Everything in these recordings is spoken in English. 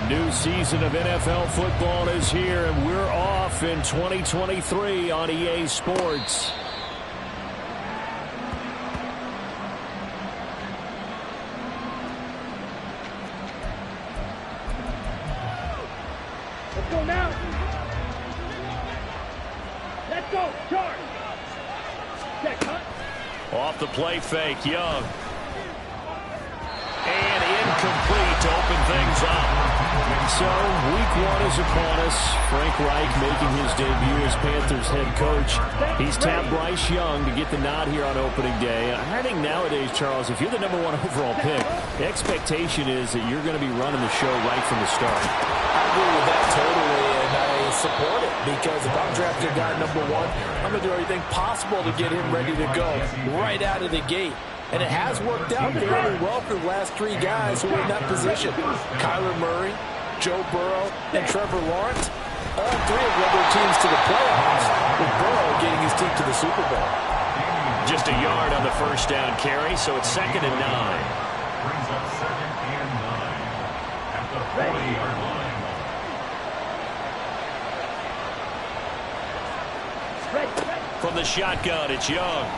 New season of NFL football is here, and we're off in 2023 on EA Sports. Let's go now. Let's go. Charge. Check, cut. Off the play fake, Young. And incomplete to open things up. So, week one is upon us. Frank Reich making his debut as Panthers head coach. He's tapped Bryce Young to get the nod here on opening day. I think nowadays, Charles, if you're the #1 overall pick, the expectation is that you're going to be running the show right from the start. I agree with that totally, and I support it, because if I'm drafting guy #1, I'm going to do everything possible to get him ready to go right out of the gate. And it has worked out fairly well for the last three guys who are in that position. Kyler Murray, Joe Burrow, and Trevor Lawrence. All three have led their teams to the playoffs, with Burrow getting his team to the Super Bowl. Just a yard on the first down carry, so it's 2nd and 9. Brings up 2nd and 9 at the 40-yard line. From the shotgun, it's Young.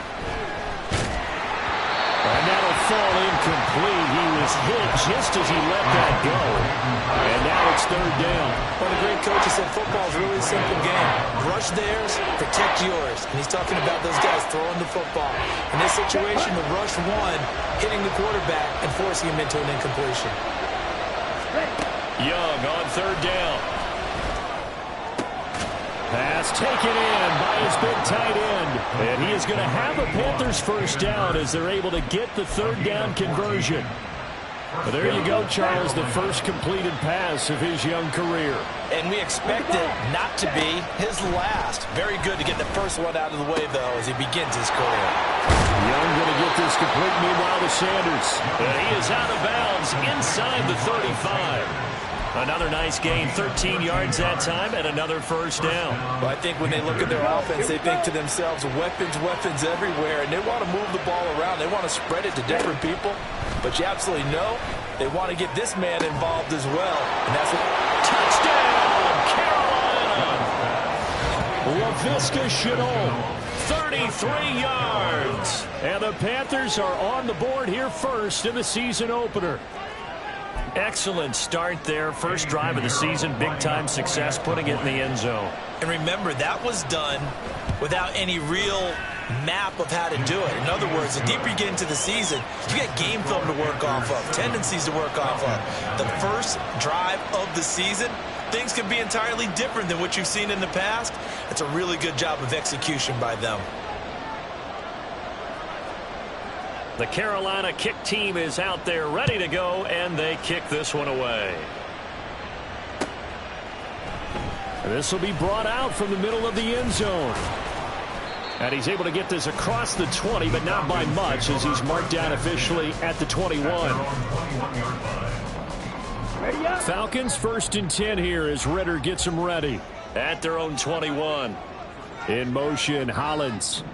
And that'll fall incomplete. He was hit just as he let that go. And now it's 3rd down. One of the great coaches said football is a really simple game. Rush theirs, protect yours. And he's talking about those guys throwing the football. In this situation, the rush one, hitting the quarterback and forcing him into an incompletion. Young on 3rd down. Pass taken in by his big tight end. And he is going to have a Panthers first down as they're able to get the 3rd down conversion. Well, there you go, Charles, the first completed pass of his young career. And we expect it not to be his last. Very good to get the first one out of the way, though, as he begins his career. Young going to get this complete, meanwhile to Sanders. And he is out of bounds inside the 35. Another nice gain, 13 yards that time, and another first down. Well, I think when they look at their offense, they think to themselves, weapons, weapons everywhere, and they want to move the ball around. They want to spread it to different people, but you absolutely know they want to get this man involved as well, and that's what... Touchdown, Carolina! Laviska Shenault, 33 yards. And the Panthers are on the board here first in the season opener. Excellent start there. First drive of the season. Big-time success putting it in the end zone. And remember, that was done without any real map of how to do it. In other words, the deeper you get into the season, you got game film to work off of, tendencies to work off of. The first drive of the season, things can be entirely different than what you've seen in the past. It's a really good job of execution by them. The Carolina kick team is out there ready to go, and they kick this one away. This will be brought out from the middle of the end zone. And he's able to get this across the 20, but not by much, as he's marked down officially at the 21. Falcons 1st and 10 here as Ridder gets them ready at their own 21. In motion, Hollins.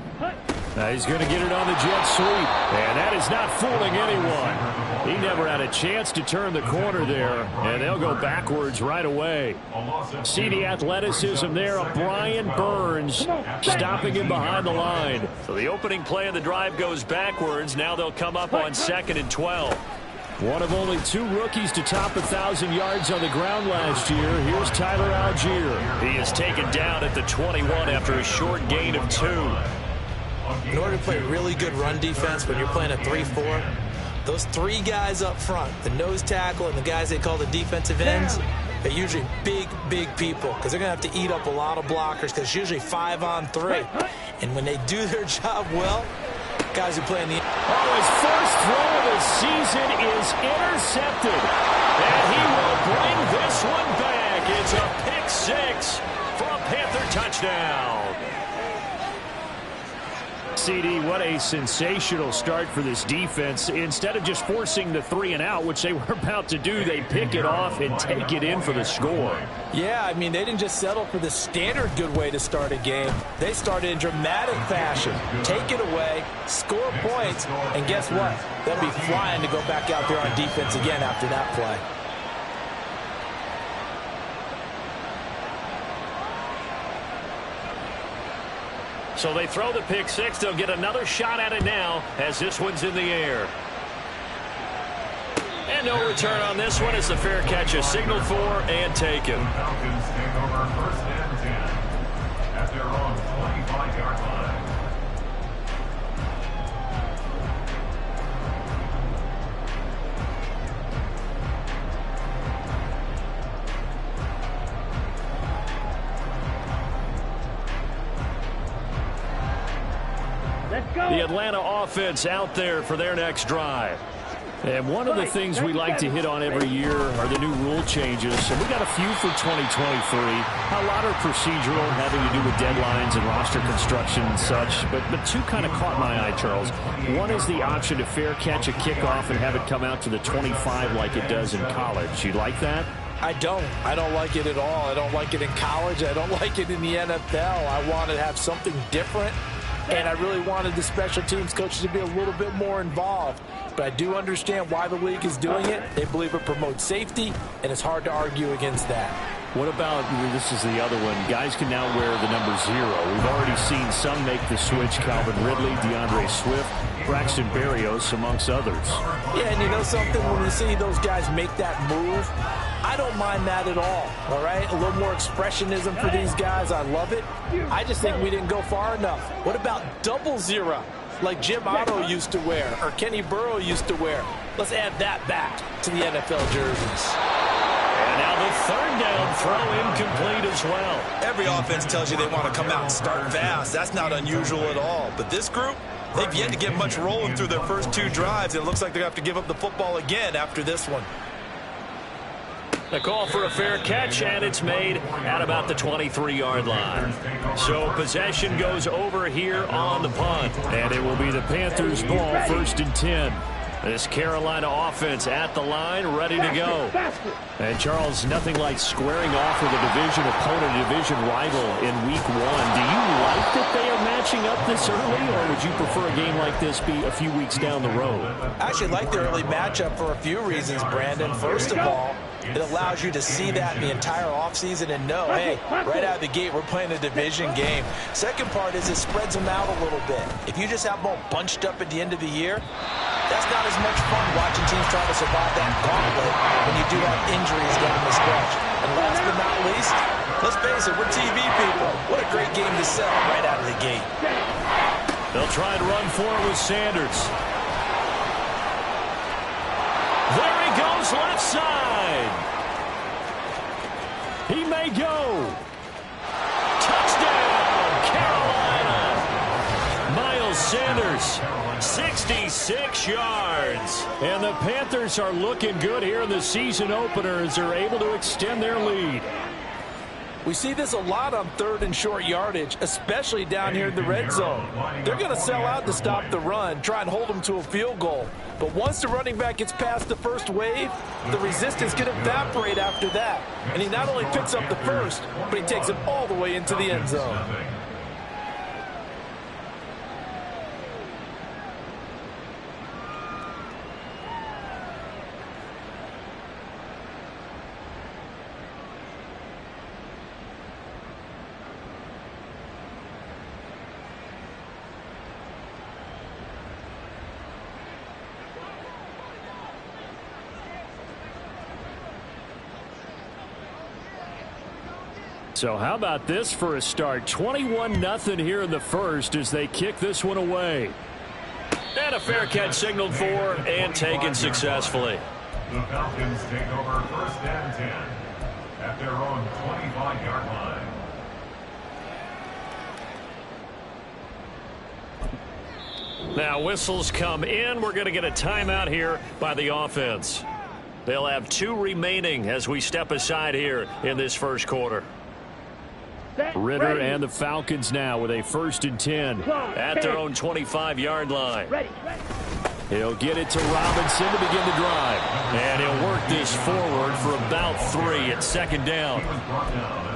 Now he's going to get it on the jet sweep, and that is not fooling anyone. He never had a chance to turn the corner there, and they'll go backwards right away. See the athleticism there of Brian Burns stopping him behind the line. So the opening play of the drive goes backwards. Now they'll come up on 2nd and 12. One of only 2 rookies to top 1,000 yards on the ground last year. Here's Tyler Algier. He is taken down at the 21 after a short gain of 2. In order to play really good run defense when you're playing a 3-4, those 3 guys up front, the nose tackle and the guys they call the defensive ends, they're usually big, big people because they're going to have to eat up a lot of blockers because it's usually 5 on 3. And when they do their job well, guys who play in the... Oh, his first throw of the season is intercepted. And he will bring this one back. It's a pick 6 for a Panther touchdown. CD, what a sensational start for this defense. Instead of just forcing the 3 and out, which they were about to do, they pick it off and take it in for the score. Yeah, I mean, they didn't just settle for the standard good way to start a game. They started in dramatic fashion. Take it away, score points, and guess what? They'll be flying to go back out there on defense again after that play. So they throw the pick six. They'll get another shot at it now as this one's in the air. And no return on this one as the fair catch is signaled for and taken. The Falcons take over first and 10 at their own 25-yard line. Let's go. The Atlanta offense out there for their next drive. And one of the things we like to hit on every year are the new rule changes. And we got a few for 2023. A lot are procedural, having to do with deadlines and roster construction and such. But two kind of caught my eye, Charles. One is the option to fair catch a kickoff and have it come out to the 25 like it does in college. You like that? I don't like it at all. I don't like it in college. I don't like it in the NFL. I want to have something different. And I really wanted the special teams coaches to be a little bit more involved. But I do understand why the league is doing it. They believe it promotes safety, and it's hard to argue against that. What about, this is the other one, guys can now wear the number 0. We've already seen some make the switch, Calvin Ridley, DeAndre Swift, Braxton Berrios, amongst others. Yeah, and you know something? When you see those guys make that move, I don't mind that at all right? A little more expressionism for these guys. I love it. I just think we didn't go far enough. What about double 0, like Jim Otto used to wear or Kenny Burrow used to wear? Let's add that back to the NFL jerseys. And now the third down throw incomplete as well. Every offense tells you they want to come out and start fast. That's not unusual at all. But this group, they've yet to get much rolling through their first 2 drives. And it looks like they're going to have to give up the football again after this one. A call for a fair catch, and it's made at about the 23-yard line. So possession goes over here on the punt, and it will be the Panthers' ball, first and 10. This Carolina offense at the line, ready to go. And, Charles, nothing like squaring off with a division opponent, a division rival in week 1. Do you like that they are matching up this early, or would you prefer a game like this be a few weeks down the road? I actually like the early matchup for a few reasons, Brandon. First of all, it allows you to see that in the entire offseason and know, hey, right out of the gate, we're playing a division game. Second part is it spreads them out a little bit. If you just have them all bunched up at the end of the year, that's not as much fun watching teams try to survive that gauntlet when you do have injuries down the stretch. And last but not least, let's face it, we're TV people. What a great game to sell right out of the gate. They'll try and run for it with Sanders. There he goes, left side. He may go. Touchdown, Carolina. Miles Sanders, 66 yards. And the Panthers are looking good here in the season opener as they're able to extend their lead. We see this a lot on third and short yardage, especially down here in the red zone. They're going to sell out to stop the run, try and hold them to a field goal. But once the running back gets past the first wave, the resistance can evaporate after that. And he not only picks up the first, but he takes it all the way into the end zone. So how about this for a start? 21-0 here in the first as they kick this one away. And a fair catch signaled for and taken successfully. The Falcons take over first and 10 at their own 25-yard line. Now whistles come in. We're going to get a timeout here by the offense. They'll have 2 remaining as we step aside here in this first quarter. Ritter and the Falcons now with a first and 10 at their own 25-yard line. He'll get it to Robinson to begin the drive. And he'll work this forward for about 3 at second down.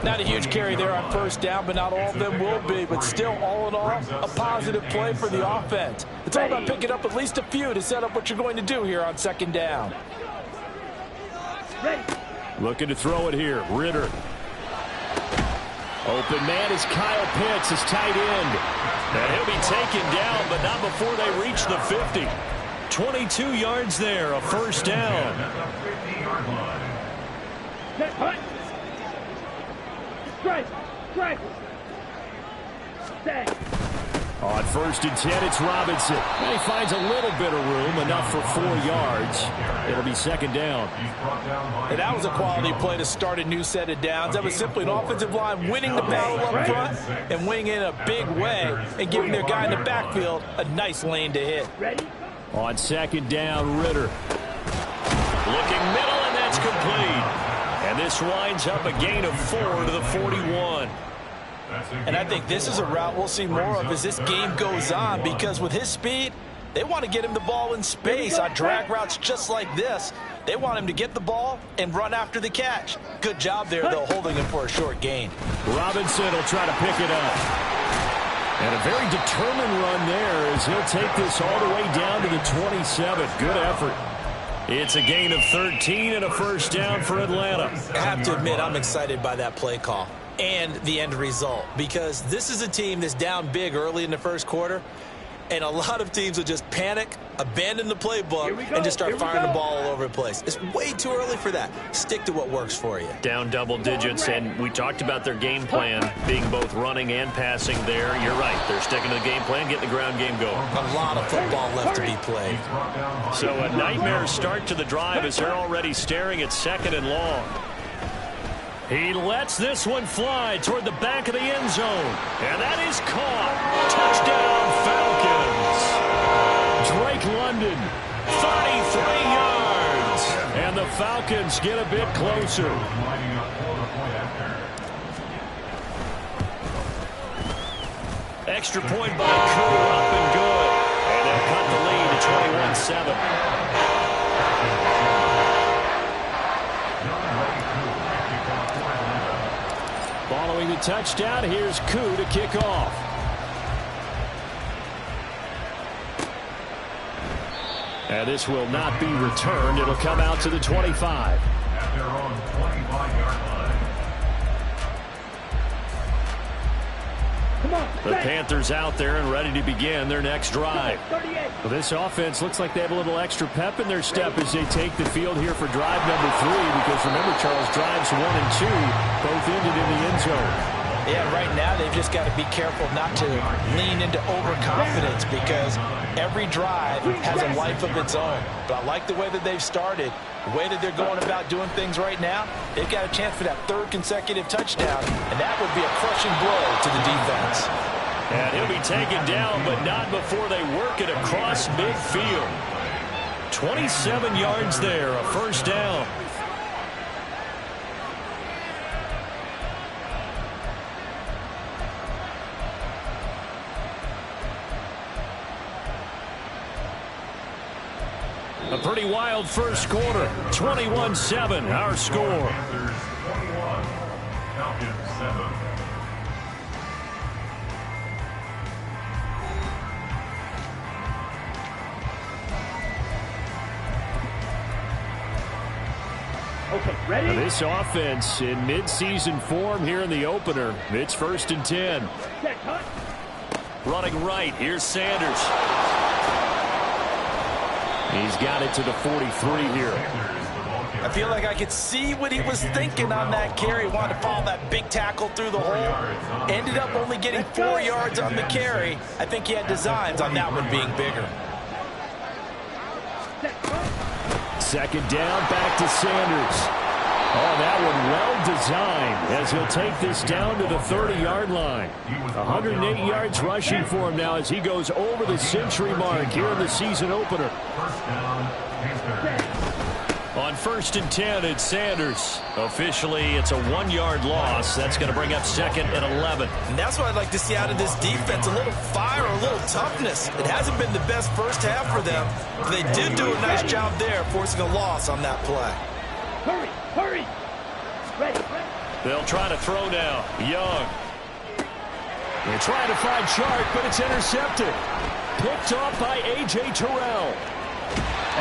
Not a huge carry there on first down, but not all of them will be. But still, all in all, a positive play for the offense. It's all about picking up at least a few to set up what you're going to do here on second down. Looking to throw it here. Ritter. Open man is Kyle Pitts, his tight end. And he'll be taken down, but not before they reach the 50. 22 yards there, a first down. Set, hut. Strike. Strike. Stay. On 1st and 10, it's Robinson. And he finds a little bit of room, enough for 4 yards. It'll be second down. And that was a quality play to start a new set of downs. That was simply an offensive line winning the battle up front and winning in a big way and giving their guy in the backfield a nice lane to hit. Ready? On 2nd down, Ritter. Looking middle, and that's complete. And this winds up a gain of 4 to the 41. And I think this is a route we'll see more of as this game goes on, because with his speed, they want to get him the ball in space on drag routes just like this. They want him to get the ball and run after the catch. Good job there, though, holding him for a short gain. Robinson will try to pick it up. And a very determined run there as he'll take this all the way down to the 27. Good effort. It's a gain of 13 and a first down for Atlanta. I have to admit, I'm excited by that play call and the end result, because this is a team that's down big early in the first quarter, and a lot of teams will just panic, abandon the playbook, and just start firing the ball all over the place. It's way too early for that. Stick to what works for you. Down double digits, and we talked about their game plan being both running and passing there. You're right. They're sticking to the game plan, getting the ground game going. A lot of football left to be played. So a nightmare start to the drive as they're already staring at 2nd and long. He lets this one fly toward the back of the end zone. And that is caught. Touchdown, Falcons. Drake London, 33 yards. And the Falcons get a bit closer. Extra point by Koo, up and good. And they'll cut the lead to 21-7. Following the touchdown, here's Koo to kick off. And this will not be returned. It'll come out to the 25. At their own 25-yard line. Come on. The Panthers out there and ready to begin their next drive. 38. Well, this offense looks like they have a little extra pep in their step as they take the field here for drive number 3, because remember, Charles, drives 1 and 2 both ended in the end zone. Yeah, right now they've just got to be careful not to lean into overconfidence, because every drive has a life of its own. But I like the way that they've started, the way that they're going about doing things right now. They've got a chance for that 3rd consecutive touchdown, and that would be a crushing blow to the defense. And he'll be taken down, but not before they work it across midfield. 27 yards there, a first down. A pretty wild first quarter. 21-7, our score. Panthers 21, Falcons 7. Okay, ready? This offense in midseason form here in the opener. It's 1st and 10. Set, hut. Running right, here's Sanders. He's got it to the 43 here. I feel like I could see what he was thinking on that carry. Wanted to follow that big tackle through the hole. Ended up only getting 4 yards on the carry. I think he had designs on that one being bigger. Set, hut. 2nd down, back to Sanders. Oh, that one well designed as he'll take this down to the 30-yard line. 108 yards rushing for him now as he goes over the century mark here in the season opener. First down, Panthers. On 1st and 10, it's Sanders. Officially, it's a 1-yard loss. That's going to bring up 2nd and 11. And that's what I'd like to see out of this defense, a little fire, a little toughness. It hasn't been the best first half for them, but they did do a nice job there, forcing a loss on that play. Hurry, hurry. Ready. They'll try to throw now. Young. They're trying to find Chark, but it's intercepted. Picked off by A.J. Terrell.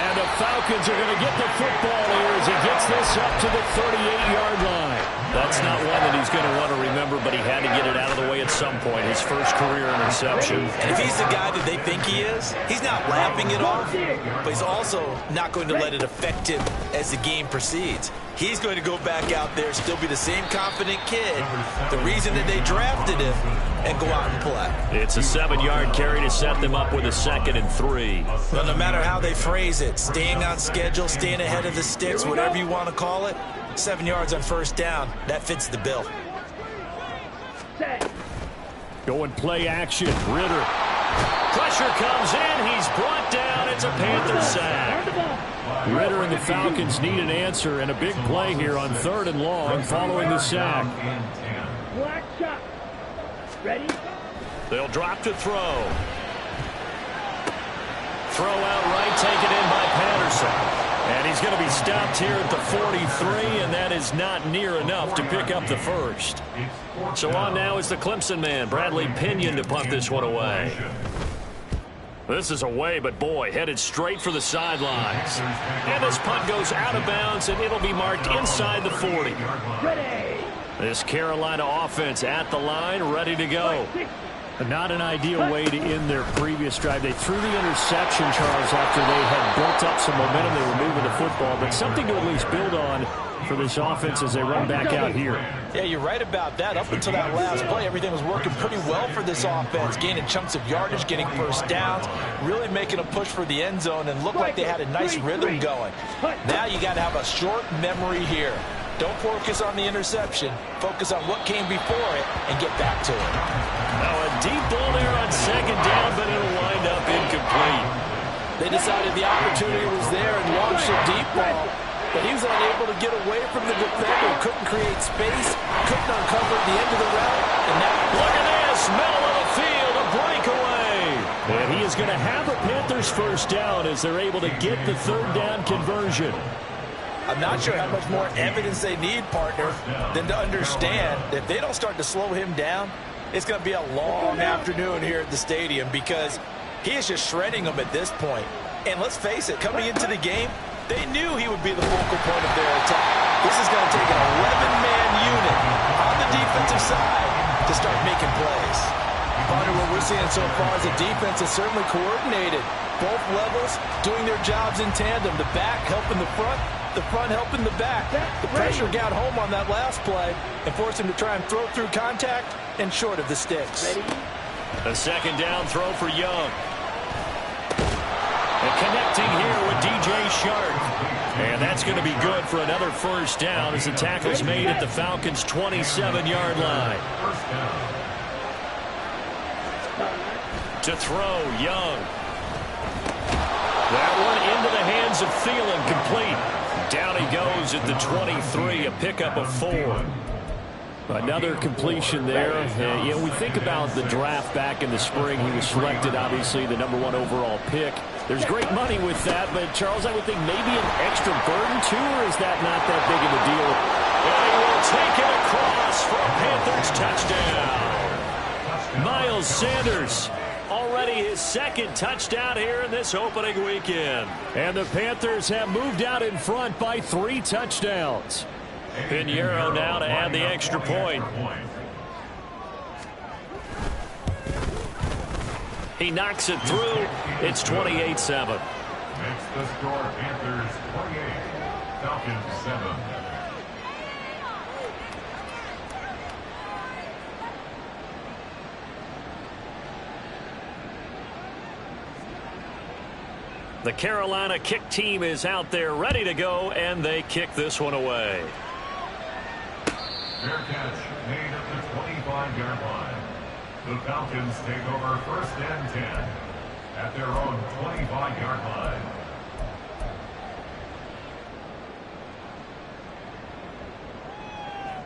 And the Falcons are going to get the football here as he gets this up to the 38-yard line. That's not one that he's going to want to remember, but he had to get it out of the way at some point. His first career interception. And if he's the guy that they think he is, he's not laughing it off, but he's also not going to let it affect him as the game proceeds. He's going to go back out there, still be the same confident kid, the reason that they drafted him, and go out and play. It's a 7-yard carry to set them up with a 2nd and 3. Well, no matter how they phrase it, staying on schedule, staying ahead of the sticks, whatever you want to call it, 7 yards on first down, that fits the bill. Going play action. Ritter. Pressure comes in. He's brought down. It's a Panther sack. Ritter and the Falcons need an answer, and a big play here on 3rd and long following the sack. Black shot. Ready? They'll drop to throw. Throw out right, taken in by Patterson. And he's going to be stopped here at the 43, and that is not near enough to pick up the first. So on now is the Clemson man, Bradley Pinion, to punt this one away. This is away, but boy, headed straight for the sidelines. And this punt goes out of bounds, and it'll be marked inside the 40. This Carolina offense at the line, ready to go. Not an ideal way to end their previous drive. They threw the interception, Charles, after they had built up some momentum. They were moving the football, but something to at least build on for this offense as they run back out here. Yeah, you're right about that. Up until that last play, everything was working pretty well for this offense, gaining chunks of yardage, getting first downs, really making a push for the end zone, and looked like they had a nice rhythm going. Now you got to have a short memory here. Don't focus on the interception. Focus on what came before it and get back to it. Now a deep ball there on 2nd down, but it'll wind up incomplete. They decided the opportunity was there and launched a deep ball, but he was unable to get away from the defender. Couldn't create space, couldn't uncover the end of the route, and now look at this, middle of the field, a breakaway. And he is going to have a Panthers first down as they're able to get the 3rd down conversion. I'm not sure how much more evidence they need, partner, than to understand that if they don't start to slow him down, it's going to be a long afternoon here at the stadium because he is just shredding them at this point. And let's face it, coming into the game, they knew he would be the focal point of their attack. This is going to take an 11-man unit on the defensive side to start making plays. Partner, what we're seeing so far is the defense is certainly coordinated. Both levels doing their jobs in tandem. The back helping the front helping the back. The pressure got home on that last play and forced him to try and throw through contact and short of the sticks. A 2nd down throw for Young. And connecting here with DJ Shark. And that's going to be good for another first down as the tackle's made at the Falcons' 27-yard line. To throw, Young. That one into the hands of Thielen, complete. Down he goes at the 23, a pickup of 4. Another completion there. We think about the draft back in the spring. He was selected, obviously, the #1 overall pick. There's great money with that, but, Charles, I would think maybe an extra burden, too, or is that not that big of a deal? And he will take it across for a Panthers touchdown. Miles Sanders. Already his 2nd touchdown here in this opening weekend. And the Panthers have moved out in front by 3 touchdowns. Pinheiro now to add the extra point. He knocks it through. It's 28-7. Makes the score Panthers 28, Falcons 7. The Carolina kick team is out there ready to go, and they kick this one away. Fair catch made at the 25-yard line. The Falcons take over 1st and 10 at their own 25-yard line.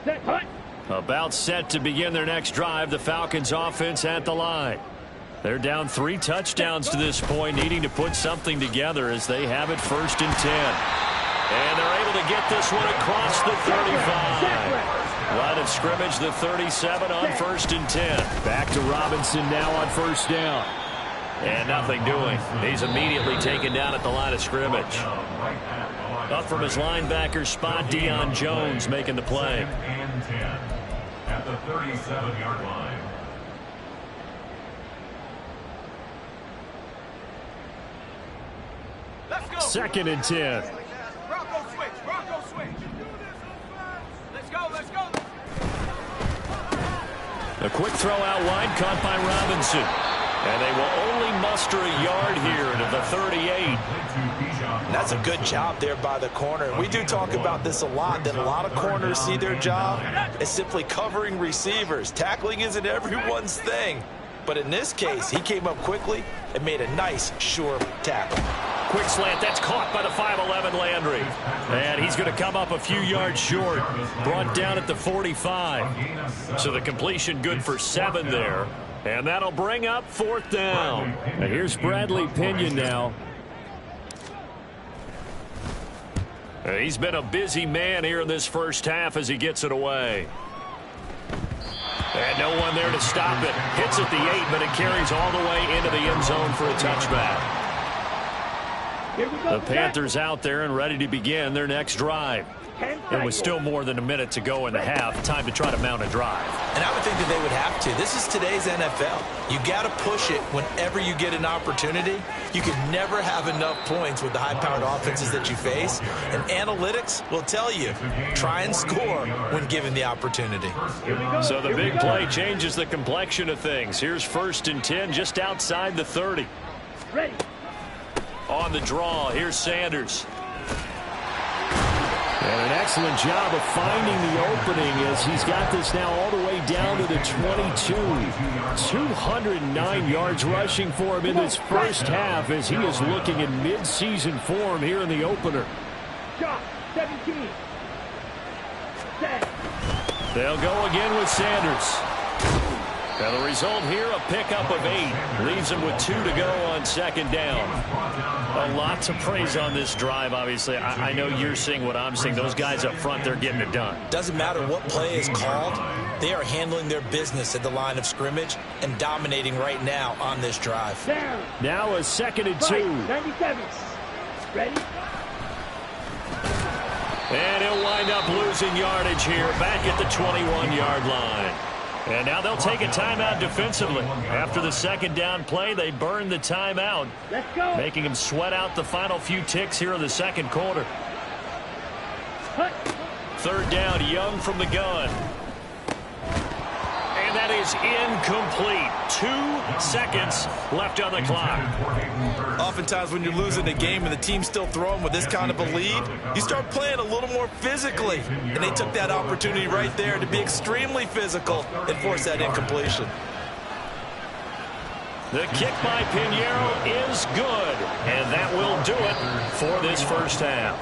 Set, punt. About set to begin their next drive, the Falcons offense at the line. They're down 3 touchdowns to this point, needing to put something together as they have it 1st and 10. And they're able to get this one across the 35. Line of scrimmage, the 37 on 1st and 10. Back to Robinson now on 1st down. And nothing doing. He's immediately taken down at the line of scrimmage. Up from his linebacker spot, Deion Jones making the play. And 10 at the 37-yard line. Let's go. 2nd and 10. Bronco switch. Bronco switch. Let's go. Let's go. A quick throw out wide, caught by Robinson. And they will only muster a yard here to the 38. That's a good job there by the corner. We do talk about this a lot, that a lot of corners see their job as simply covering receivers. Tackling isn't everyone's thing. But in this case, he came up quickly and made a nice, sure tackle. Quick slant, that's caught by the 5'11 Landry. And he's going to come up a few yards short. Brought down at the 45. So the completion good for 7 there. And that'll bring up 4th down. And here's Bradley Pinion now. He's been a busy man here in this first half as he gets it away. And no one there to stop it. Hits at the 8, but it carries all the way into the end zone for a touchback. The Panthers out there and ready to begin their next drive. And with still more than a minute to go in the half, time to try to mount a drive. And I would think that they would have to. This is today's NFL. You got to push it whenever you get an opportunity. You can never have enough points with the high-powered offenses that you face. And analytics will tell you, try and score when given the opportunity. So the big play changes the complexion of things. Here's 1st and 10 just outside the 30. Ready. On the draw, here's Sanders. And an excellent job of finding the opening as he's got this now all the way down to the 22. 209 yards rushing for him in this first half as he is looking in mid-season form here in the opener. Shot. 17. Set. They'll go again with Sanders. And the result here, a pickup of 8. Leaves him with 2 to go on 2nd down. A lot to praise on this drive, obviously. I know you're seeing what I'm seeing. Those guys up front, they're getting it done. Doesn't matter what play is called. They are handling their business at the line of scrimmage and dominating right now on this drive. Down. Now a 2nd and 2. 97. Ready. And he'll wind up losing yardage here back at the 21-yard line. And now they'll take a timeout defensively. After the 2nd down play, they burn the timeout, Let's go. making him sweat out the final few ticks here in the 2nd quarter. Hut. 3rd down, Young from the gun. And that is incomplete. 2 seconds left on the clock. Oftentimes when you're losing a game and the team's still throwing with this kind of a lead, you start playing a little more physically. And they took that opportunity right there to be extremely physical and force that incompletion. The kick by Pinheiro is good. And that will do it for this first half.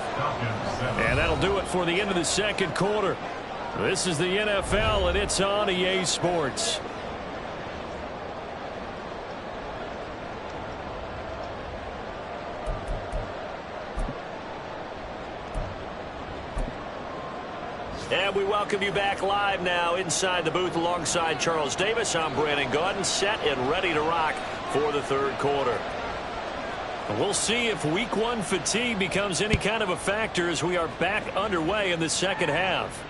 And that'll do it for the end of the 2nd quarter. This is the NFL, and it's on EA Sports. And we welcome you back live now inside the booth alongside Charles Davis. I'm Brandon Gaudin, set and ready to rock for the 3rd quarter. We'll see if week 1 fatigue becomes any kind of a factor as we are back underway in the 2nd half.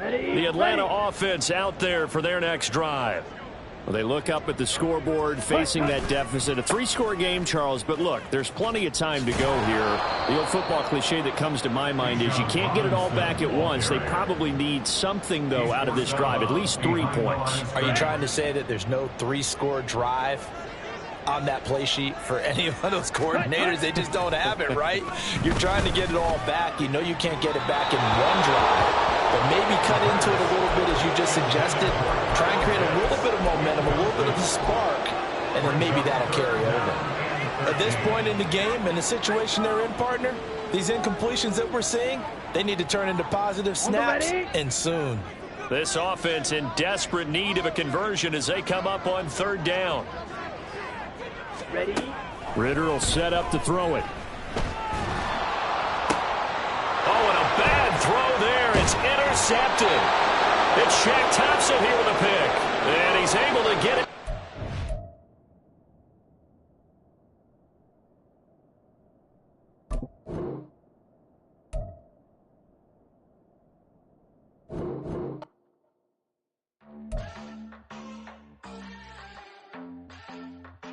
The Atlanta offense out there for their next drive. Well, they look up at the scoreboard facing that deficit. A 3-score game, Charles, but look, there's plenty of time to go here. The old football cliche that comes to my mind is you can't get it all back at once. They probably need something, though, out of this drive, at least 3 points. Are you trying to say that there's no 3-score drive on that play sheet for any of those coordinators? They just don't have it, right? You're trying to get it all back. You know you can't get it back in one drive. But maybe cut into it a little bit as you just suggested. Try and create a little bit of momentum, a little bit of a spark, and then maybe that'll carry over. At this point in the game, in the situation they're in, partner, these incompletions that we're seeing, they need to turn into positive snaps, and soon. This offense in desperate need of a conversion as they come up on third down. Ready? Ritter will set up to throw it. Oh, and a bad throw there. It's intercepted. It's Shaq Thompson here with a pick. And he's able to get it.